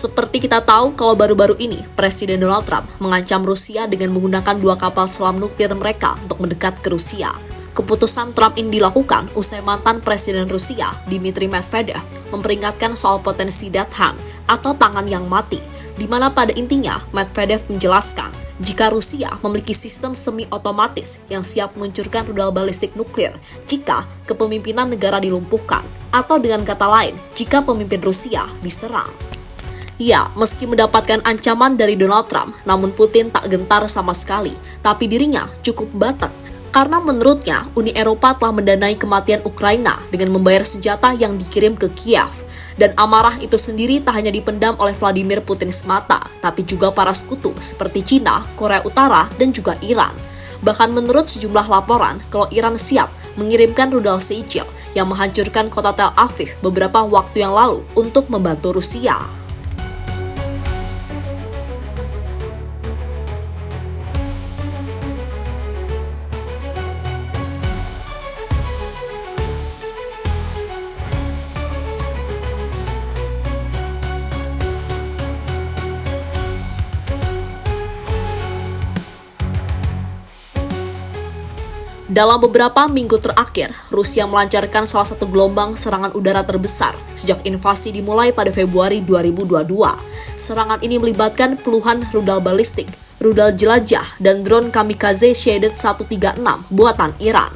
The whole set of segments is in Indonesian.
Seperti kita tahu kalau baru-baru ini, Presiden Donald Trump mengancam Rusia dengan menggunakan 2 kapal selam nuklir mereka untuk mendekat ke Rusia. Keputusan Trump ini dilakukan usai mantan Presiden Rusia, Dmitry Medvedev, memperingatkan soal potensi dead hand atau tangan yang mati, di mana pada intinya Medvedev menjelaskan jika Rusia memiliki sistem semi-otomatis yang siap meluncurkan rudal balistik nuklir jika kepemimpinan negara dilumpuhkan, atau dengan kata lain, jika pemimpin Rusia diserang. Ya, meski mendapatkan ancaman dari Donald Trump, namun Putin tak gentar sama sekali, tapi dirinya cukup batek. Karena menurutnya, Uni Eropa telah mendanai kematian Ukraina dengan membayar senjata yang dikirim ke Kiev. Dan amarah itu sendiri tak hanya dipendam oleh Vladimir Putin semata, tapi juga para sekutu seperti Cina, Korea Utara, dan juga Iran. Bahkan menurut sejumlah laporan, kalau Iran siap mengirimkan rudal Seychelles yang menghancurkan kota Tel Aviv beberapa waktu yang lalu untuk membantu Rusia. Dalam beberapa minggu terakhir, Rusia melancarkan salah satu gelombang serangan udara terbesar sejak invasi dimulai pada Februari 2022. Serangan ini melibatkan puluhan rudal balistik, rudal jelajah, dan drone kamikaze Shahed 136 buatan Iran.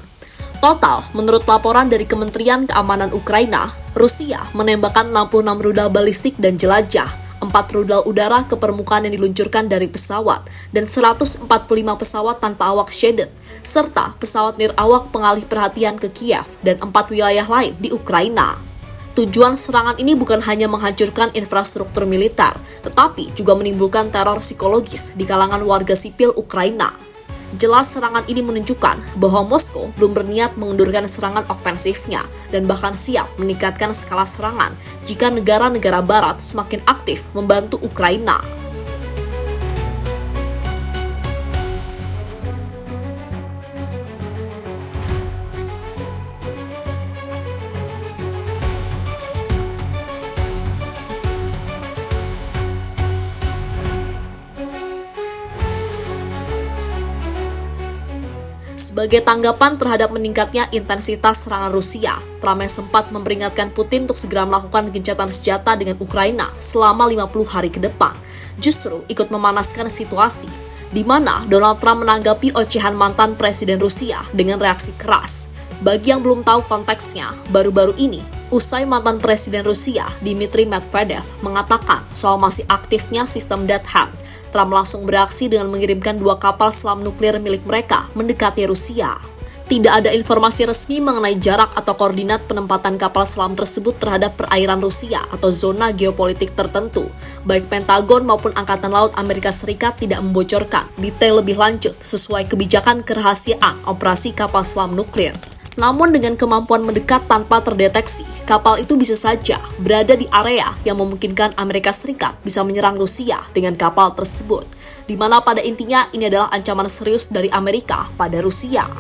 Total, menurut laporan dari Kementerian Keamanan Ukraina, Rusia menembakkan 66 rudal balistik dan jelajah, 4 rudal udara ke permukaan yang diluncurkan dari pesawat, dan 145 pesawat tanpa awak Shahed, serta pesawat nirawak pengalih perhatian ke Kiev dan 4 wilayah lain di Ukraina. Tujuan serangan ini bukan hanya menghancurkan infrastruktur militer, tetapi juga menimbulkan teror psikologis di kalangan warga sipil Ukraina. Jelas serangan ini menunjukkan bahwa Moskow belum berniat mengendurkan serangan ofensifnya dan bahkan siap meningkatkan skala serangan jika negara-negara barat semakin aktif membantu Ukraina. Sebagai tanggapan terhadap meningkatnya intensitas serangan Rusia, Trump yang sempat memperingatkan Putin untuk segera melakukan gencatan senjata dengan Ukraina selama 50 hari ke depan, justru ikut memanaskan situasi, di mana Donald Trump menanggapi ocehan mantan Presiden Rusia dengan reaksi keras. Bagi yang belum tahu konteksnya, baru-baru ini, usai mantan Presiden Rusia, Dmitry Medvedev, mengatakan soal masih aktifnya sistem dead hand, Trump langsung bereaksi dengan mengirimkan 2 kapal selam nuklir milik mereka mendekati Rusia. Tidak ada informasi resmi mengenai jarak atau koordinat penempatan kapal selam tersebut terhadap perairan Rusia atau zona geopolitik tertentu. Baik Pentagon maupun Angkatan Laut Amerika Serikat tidak membocorkan detail lebih lanjut sesuai kebijakan kerahasiaan operasi kapal selam nuklir. Namun dengan kemampuan mendekat tanpa terdeteksi, kapal itu bisa saja berada di area yang memungkinkan Amerika Serikat bisa menyerang Rusia dengan kapal tersebut, di mana pada intinya ini adalah ancaman serius dari Amerika pada Rusia.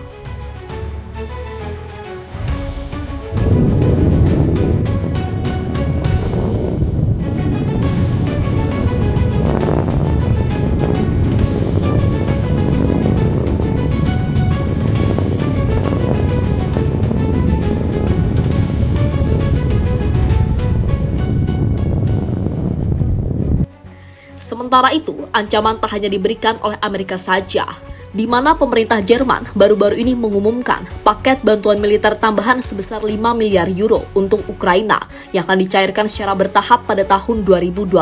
Sementara itu, ancaman tak hanya diberikan oleh Amerika saja, di mana pemerintah Jerman baru-baru ini mengumumkan paket bantuan militer tambahan sebesar 5 miliar euro untuk Ukraina yang akan dicairkan secara bertahap pada tahun 2025.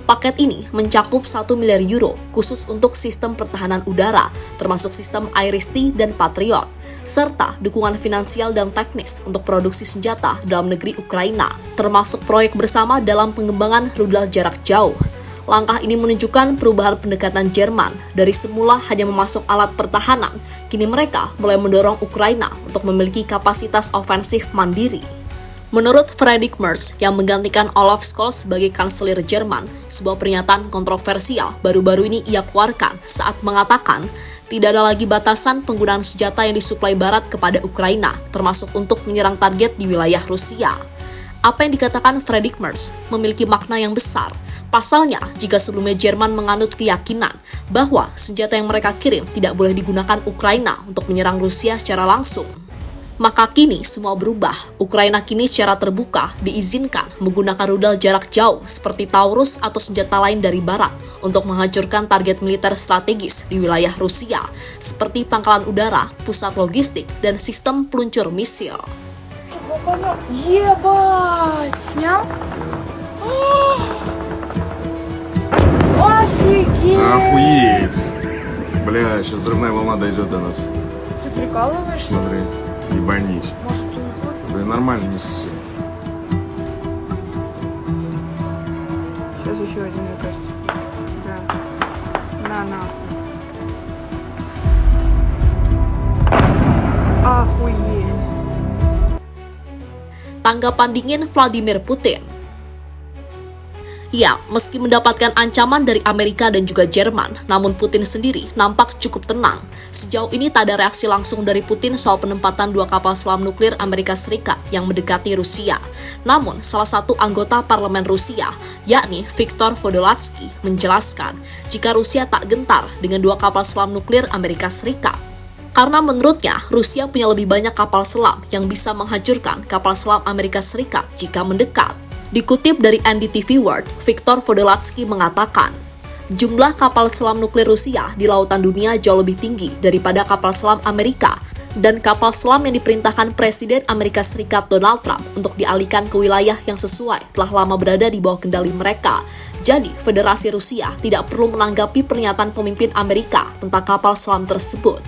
Paket ini mencakup 1 miliar euro khusus untuk sistem pertahanan udara, termasuk sistem Iris-T dan Patriot, serta dukungan finansial dan teknis untuk produksi senjata dalam negeri Ukraina, termasuk proyek bersama dalam pengembangan rudal jarak jauh. Langkah ini menunjukkan perubahan pendekatan Jerman dari semula hanya memasok alat pertahanan, kini mereka mulai mendorong Ukraina untuk memiliki kapasitas ofensif mandiri. Menurut Friedrich Merz yang menggantikan Olaf Scholz sebagai kanselir Jerman, sebuah pernyataan kontroversial baru-baru ini ia keluarkan saat mengatakan tidak ada lagi batasan penggunaan senjata yang disuplai Barat kepada Ukraina, termasuk untuk menyerang target di wilayah Rusia. Apa yang dikatakan Friedrich Merz memiliki makna yang besar. Pasalnya, jika sebelumnya Jerman menganut keyakinan bahwa senjata yang mereka kirim tidak boleh digunakan Ukraina untuk menyerang Rusia secara langsung, maka kini semua berubah. Ukraina kini secara terbuka diizinkan menggunakan rudal jarak jauh seperti Taurus atau senjata lain dari barat untuk menghancurkan target militer strategis di wilayah Rusia, seperti pangkalan udara, pusat logistik, dan sistem peluncur misil. Ебать! Снял? Офигеть! Охуеть! Бля, сейчас взрывная волна дойдет до нас. Ты прикалываешься? Смотри, ебанись. Может, ты не хочешь? Да нормально, не ссы. Сейчас еще один, мне кажется. Да. На, нахуй. Охуеть! Tanggapan dingin Vladimir Putin. Ya, meski mendapatkan ancaman dari Amerika dan juga Jerman, namun Putin sendiri nampak cukup tenang. Sejauh ini tak ada reaksi langsung dari Putin soal penempatan 2 kapal selam nuklir Amerika Serikat yang mendekati Rusia. Namun, salah satu anggota parlemen Rusia, yakni Viktor Podolsky, menjelaskan jika Rusia tak gentar dengan 2 kapal selam nuklir Amerika Serikat. Karena menurutnya, Rusia punya lebih banyak kapal selam yang bisa menghancurkan kapal selam Amerika Serikat jika mendekat. Dikutip dari NDTV World, Viktor Podolsky mengatakan, jumlah kapal selam nuklir Rusia di lautan dunia jauh lebih tinggi daripada kapal selam Amerika, dan kapal selam yang diperintahkan Presiden Amerika Serikat Donald Trump untuk dialihkan ke wilayah yang sesuai telah lama berada di bawah kendali mereka. Jadi, Federasi Rusia tidak perlu menanggapi pernyataan pemimpin Amerika tentang kapal selam tersebut.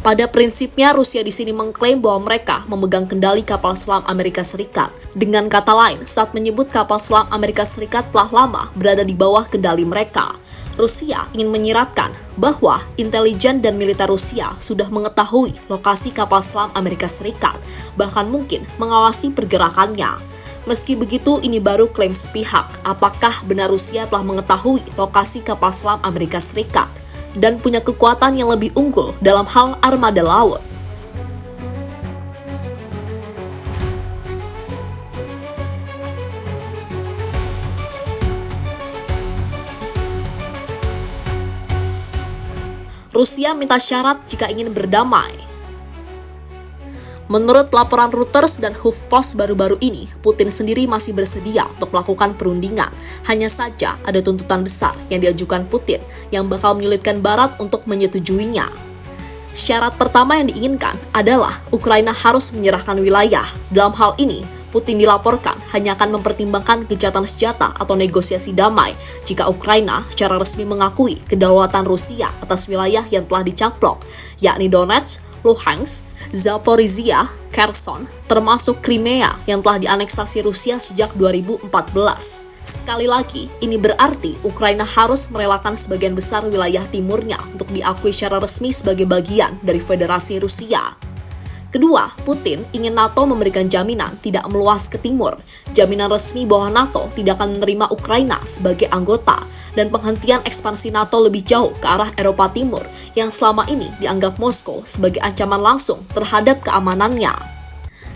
Pada prinsipnya, Rusia di sini mengklaim bahwa mereka memegang kendali kapal selam Amerika Serikat. Dengan kata lain, saat menyebut kapal selam Amerika Serikat telah lama berada di bawah kendali mereka, Rusia ingin menyiratkan bahwa intelijen dan militer Rusia sudah mengetahui lokasi kapal selam Amerika Serikat, bahkan mungkin mengawasi pergerakannya. Meski begitu, ini baru klaim sepihak. Apakah benar Rusia telah mengetahui lokasi kapal selam Amerika Serikat dan punya kekuatan yang lebih unggul dalam hal armada laut? Rusia minta syarat jika ingin berdamai. Menurut laporan Reuters dan HuffPost baru-baru ini, Putin sendiri masih bersedia untuk melakukan perundingan. Hanya saja ada tuntutan besar yang diajukan Putin yang bakal menyulitkan Barat untuk menyetujuinya. Syarat pertama yang diinginkan adalah Ukraina harus menyerahkan wilayah. Dalam hal ini, Putin dilaporkan hanya akan mempertimbangkan gencatan senjata atau negosiasi damai jika Ukraina secara resmi mengakui kedaulatan Rusia atas wilayah yang telah dicaplok, yakni Donetsk, Luhansk, Zaporizhia, Kherson, termasuk Crimea yang telah dianeksasi Rusia sejak 2014. Sekali lagi, ini berarti Ukraina harus merelakan sebagian besar wilayah timurnya untuk diakui secara resmi sebagai bagian dari Federasi Rusia. Kedua, Putin ingin NATO memberikan jaminan tidak meluas ke timur, jaminan resmi bahwa NATO tidak akan menerima Ukraina sebagai anggota, dan penghentian ekspansi NATO lebih jauh ke arah Eropa Timur yang selama ini dianggap Moskow sebagai ancaman langsung terhadap keamanannya.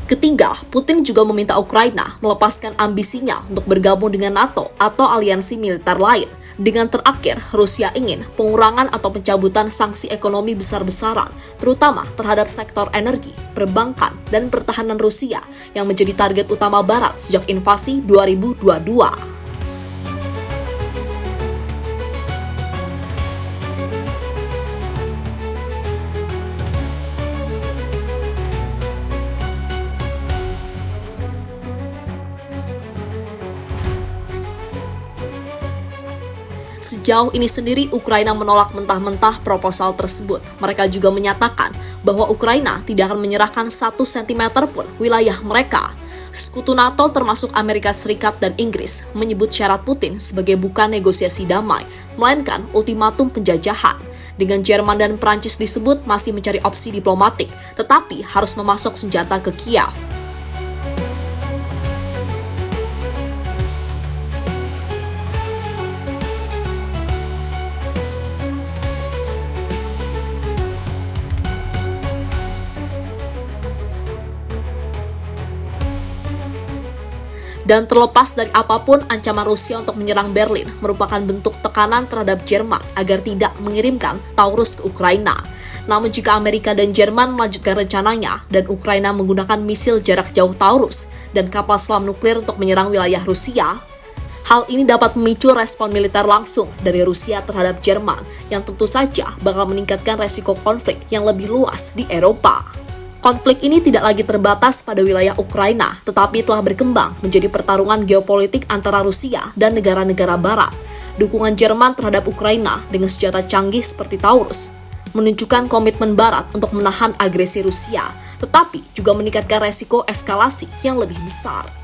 Ketiga, Putin juga meminta Ukraina melepaskan ambisinya untuk bergabung dengan NATO atau aliansi militer lain. Dengan terakhir, Rusia ingin pengurangan atau pencabutan sanksi ekonomi besar-besaran, terutama terhadap sektor energi, perbankan, dan pertahanan Rusia yang menjadi target utama Barat sejak invasi 2022. Sejauh ini sendiri, Ukraina menolak mentah-mentah proposal tersebut. Mereka juga menyatakan bahwa Ukraina tidak akan menyerahkan 1 cm pun wilayah mereka. Sekutu NATO termasuk Amerika Serikat dan Inggris menyebut syarat Putin sebagai bukan negosiasi damai, melainkan ultimatum penjajahan. Dengan Jerman dan Prancis disebut masih mencari opsi diplomatik, tetapi harus memasok senjata ke Kiev. Dan terlepas dari apapun, ancaman Rusia untuk menyerang Berlin merupakan bentuk tekanan terhadap Jerman agar tidak mengirimkan Taurus ke Ukraina. Namun jika Amerika dan Jerman melanjutkan rencananya dan Ukraina menggunakan misil jarak jauh Taurus dan kapal selam nuklir untuk menyerang wilayah Rusia, hal ini dapat memicu respon militer langsung dari Rusia terhadap Jerman yang tentu saja bakal meningkatkan resiko konflik yang lebih luas di Eropa. Konflik ini tidak lagi terbatas pada wilayah Ukraina, tetapi telah berkembang menjadi pertarungan geopolitik antara Rusia dan negara-negara barat. Dukungan Jerman terhadap Ukraina dengan senjata canggih seperti Taurus menunjukkan komitmen barat untuk menahan agresi Rusia, tetapi juga meningkatkan resiko eskalasi yang lebih besar.